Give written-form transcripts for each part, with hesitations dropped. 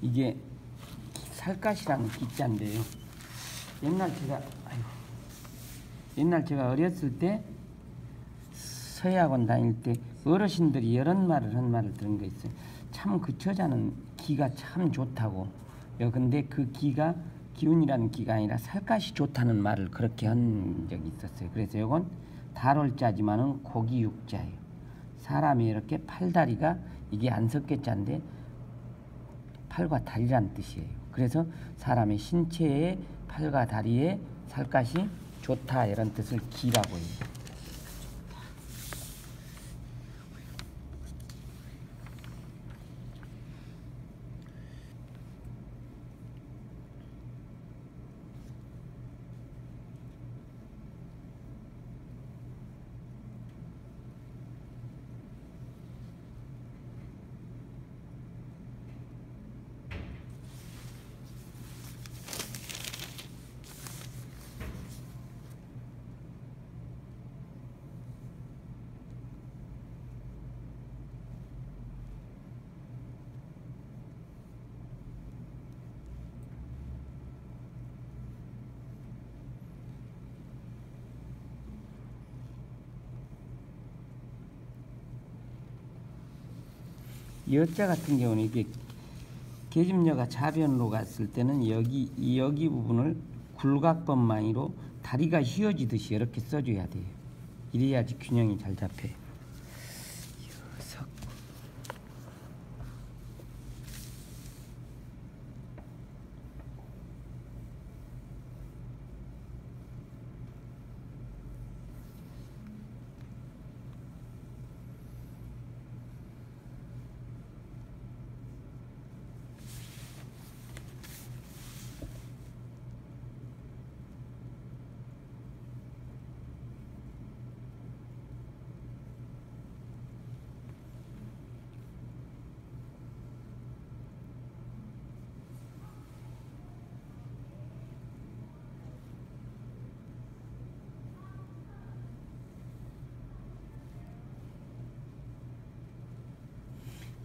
이게 살갗이라는 기자인데요. 옛날 제가 어렸을 때 서예학원 다닐 때 어르신들이 이런 한 말을 들은 거 있어요. 참 그 처자는 기가 참 좋다고. 근데 그 기가 기운이라는 기가 아니라 살갗이 좋다는 말을 그렇게 한 적이 있었어요. 그래서 이건 달월자지만은 고기육자예요. 사람이 이렇게 팔다리가 이게 안석계자인데 팔과 다리란 뜻이에요. 그래서 사람의 신체에 팔과 다리에 살갗이 좋다 이런 뜻을 기라고 해요. 여자 같은 경우는 이게 계집녀가 자변으로 갔을 때는 여기 부분을 굴각범망이로 다리가 휘어지듯이 이렇게 써줘야 돼요. 이래야지 균형이 잘 잡혀요.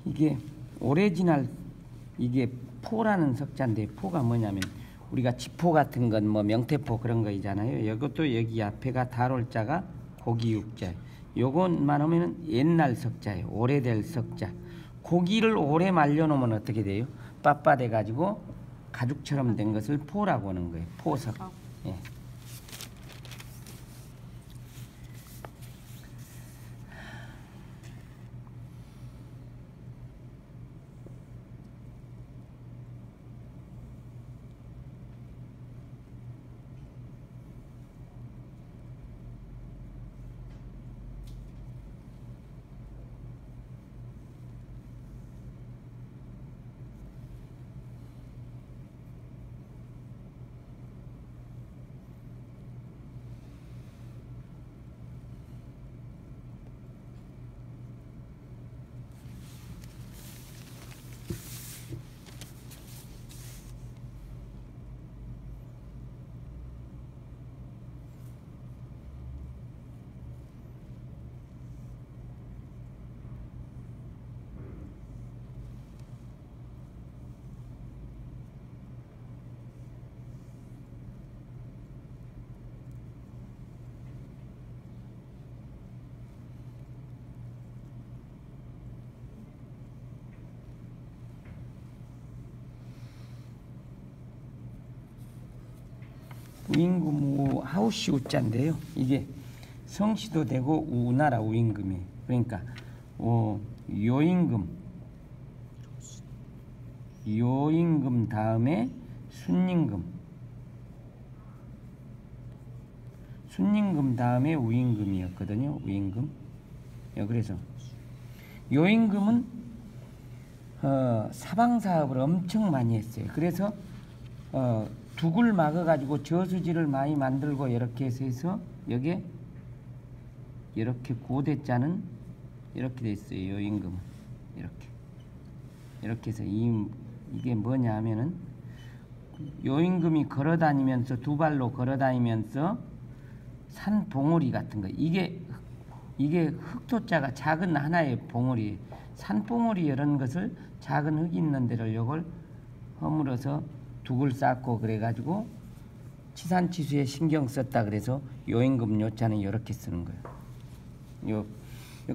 이게 오래 지날 이게 포라는 석자인데 포가 뭐냐면 우리가 지포 같은 건 뭐 명태포 그런 거 있잖아요. 이것도 여기 앞에가 달월자가 고기육자. 요것만 하면은 옛날 석자예요. 오래될 석자. 고기를 오래 말려놓으면 어떻게 돼요? 빳빳해 가지고 가죽처럼 된 것을 포라고 하는 거예요. 포석. 예. 우임금 하우시 우자인데요. 이게 성시도 되고 우나라 우임금이에요. 그러니까 요임금 다음에 순임금 다음에 우임금이었거든요. 우임금. 그래서 요임금은 사방사업을 엄청 많이 했어요. 그래서 둑을 막아가지고 저수지를 많이 만들고 이렇게 해서 여기에 이렇게 고대자는 이렇게 돼 있어요. 요임금은 이렇게 해서 이게 뭐냐 하면은 요임금이 걸어다니면서 두 발로 걸어다니면서 산 봉우리 같은 거 이게 흑토자가 작은 하나의 봉우리 산 봉우리 이런 것을 작은 흙이 있는 데를 요걸 허물어서 둑을 쌓고 그래가지고 치산치수에 신경 썼다 그래서 요임금 요자는 이렇게 쓰는 거예요.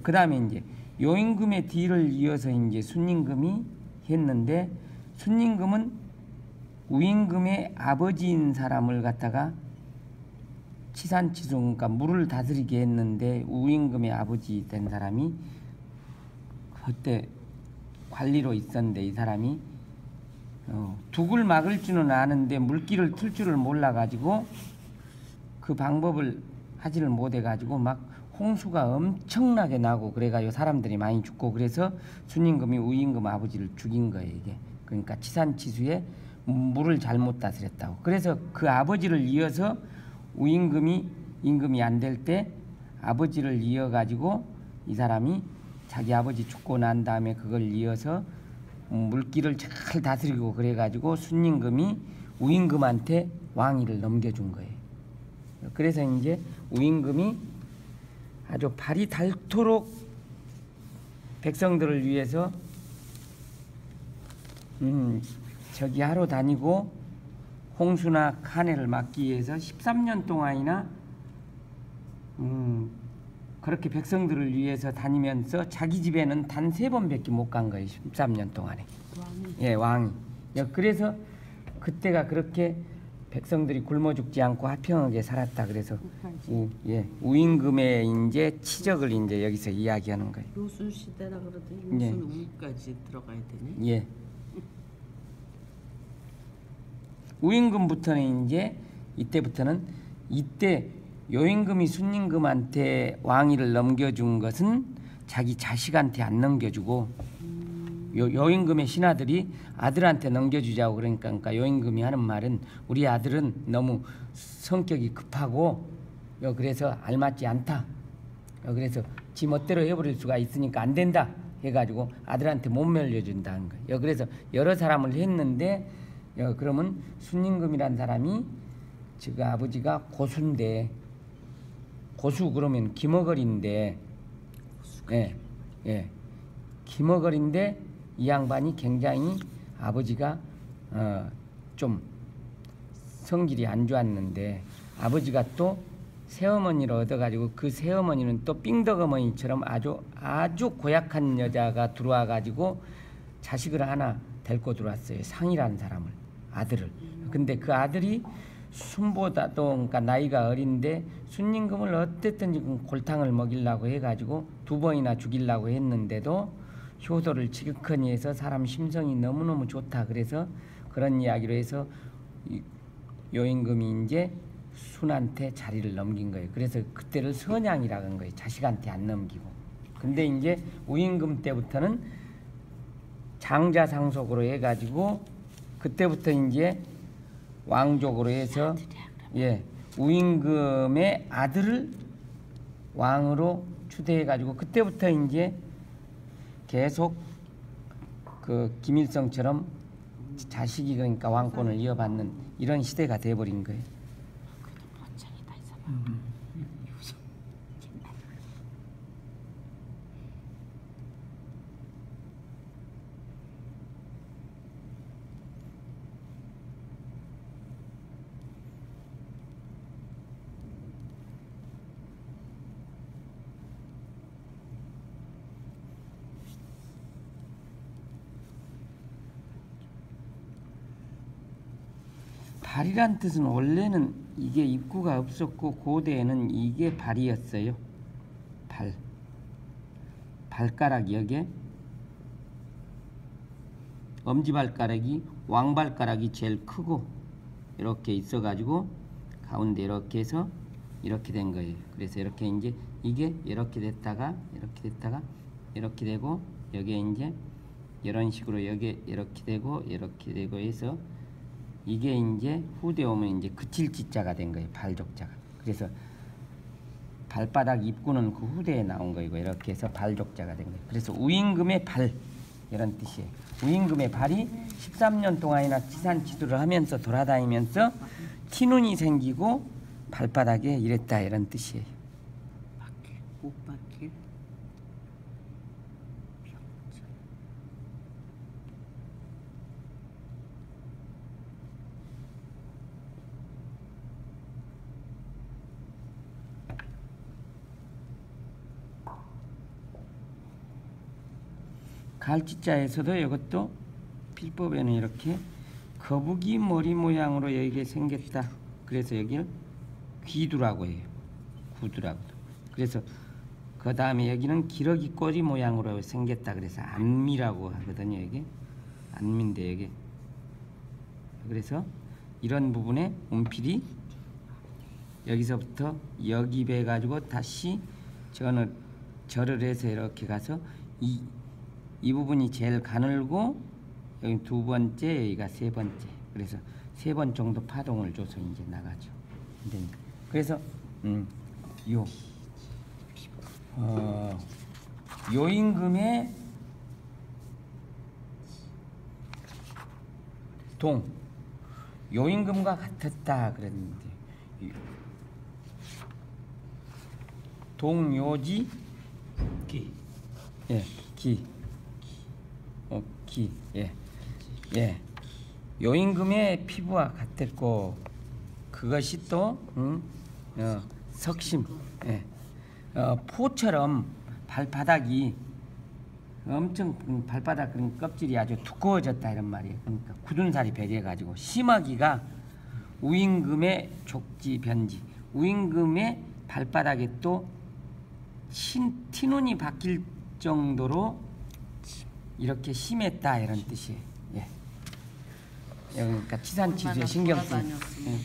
그 다음에 이제 요임금의 뒤를 이어서 이제 순임금이 했는데, 순임금은 우임금의 아버지인 사람을 갖다가 치산치수, 그러니까 물을 다스리게 했는데 우임금의 아버지 된 사람이 그때 관리로 있었는데, 이 사람이 둑을 막을 줄은 아는데 물길을 틀 줄을 몰라가지고 그 방법을 하지를 못해가지고 막 홍수가 엄청나게 나고 그래가지고 사람들이 많이 죽고, 그래서 순임금이 우임금 아버지를 죽인 거예요. 이게 그러니까 치산치수에 물을 잘못 다스렸다고. 그래서 그 아버지를 이어서 우임금이 임금이 안 될 때 아버지를 이어가지고 이 사람이 자기 아버지 죽고 난 다음에 그걸 이어서 물길을 잘 다스리고 그래가지고 순임금이 우임금한테 왕위를 넘겨준 거예요. 그래서 이제 우임금이 아주 발이 닳도록 백성들을 위해서 저기 하러 다니고 홍수나 간해를 막기 위해서 13년 동안이나 그렇게 백성들을 위해서 다니면서 자기 집에는 단 3번밖에 못 간 거예요. 13년 동안에. 왕이. 예, 왕이. 그래서 그때가 그렇게 백성들이 굶어 죽지 않고 화평하게 살았다. 그래서 우임금의 이제 치적을 이제 여기서 이야기하는 거예요. 요순 시대라 그러더니 요순 우까지 들어가야 되네. 예. 우임금부터는 이제 이때부터는 이때 요임금이 순임금한테 왕위를 넘겨준 것은 자기 자식한테 안 넘겨주고 요임금의 신하들이 아들한테 넘겨주자고 그러니까 요임금이 하는 말은 우리 아들은 너무 성격이 급하고 그래서 알맞지 않다. 그래서 지 멋대로 해버릴 수가 있으니까 안 된다 해가지고 아들한테 못 mell어준다는 거예요. 그래서 여러 사람을 했는데 그러면 순임금이란 사람이 지금 아버지가 고수인데, 고수 그러면 기머거리인데, 기머거리인데 이 양반이 굉장히 아버지가 좀 성질이 안 좋았는데, 아버지가 또 새어머니를 얻어가지고 그 새어머니는 또 삥덕어머니처럼 아주 고약한 여자가 들어와가지고 자식을 하나 데리고 들어왔어요. 상이라는 사람을, 아들을. 근데 그 아들이 순보다도 그러니까 나이가 어린데 순임금을 어쨌든지 골탕을 먹이려고 해가지고 2번이나 죽이려고 했는데도 효도를 지극히 해서 사람 심성이 너무너무 좋다. 그래서 그런 이야기로 해서 요임금이 이제 순한테 자리를 넘긴 거예요. 그래서 그때를 선양이라고 한 거예요. 자식한테 안 넘기고. 근데 이제 우임금 때부터는 장자상속으로 해가지고 그때부터 이제 왕족으로 해서 우임금의 아들을 왕으로 추대해가지고 그때부터 이제 계속 그 김일성처럼 자식이 그러니까 왕권을 이어받는 이런 시대가 돼버린 거예요. 발이란 뜻은 원래는 이게 입구가 없었고 고대에는 이게 발이었어요. 발가락 여기에 엄지발가락이 왕발가락이 제일 크고 이렇게 있어가지고 가운데 이렇게 해서 이렇게 된 거예요. 그래서 이렇게 이제 이게 이렇게 됐다가 이렇게 되고 여기에 이제 이런 식으로 여기 이렇게 되고 해서 이게 이제 후대 오면 이제 그칠 지자가 된 거예요. 발족자가. 그래서 발바닥 입구는 그 후대에 나온 거이고 이렇게 해서 발족자가 된 거예요. 그래서 우임금의 발 이런 뜻이에요. 우임금의 발이 13년 동안이나 치산치수를 하면서 돌아다니면서 티눈이 생기고 발바닥에 이랬다 이런 뜻이에요. 옷바퀴. 갈지자에서도 이것도 필법에는 이렇게 거북이 머리 모양으로 여기에 생겼다. 그래서 여기를 귀두라고 해요. 구두라고. 그래서 그 다음에 여기는 기러기 꼬리 모양으로 생겼다. 그래서 안미라고 하거든요. 이게 안미인데 여기. 그래서 이런 부분에 운필이 여기서부터 여기 배 가지고 다시 절을 해서 이렇게 가서 이 부분이 제일 가늘고 여기 두 번째, 여기가 세 번째. 그래서 세 번 정도 파동을 줘서 이제 나가죠. 그래서 요 임금의 요 임금과 같았다 그랬는데 동요지 기. 예, 기. 예. 요 임금의 피부와 같았고 그것이 또 석심. 예. 포처럼 발바닥이 엄청 발바닥 그런 껍질이 아주 두꺼워졌다 이런 말이에요. 그러니까 굳은 살이 배려가지고 심하기가 우임금의 족지 변지, 우임금의 발바닥에 또 티눈이 바뀔 정도로 이렇게 심했다 이런 뜻이에요. 예. 그러니까 치산치수에 신경 쓰. 예.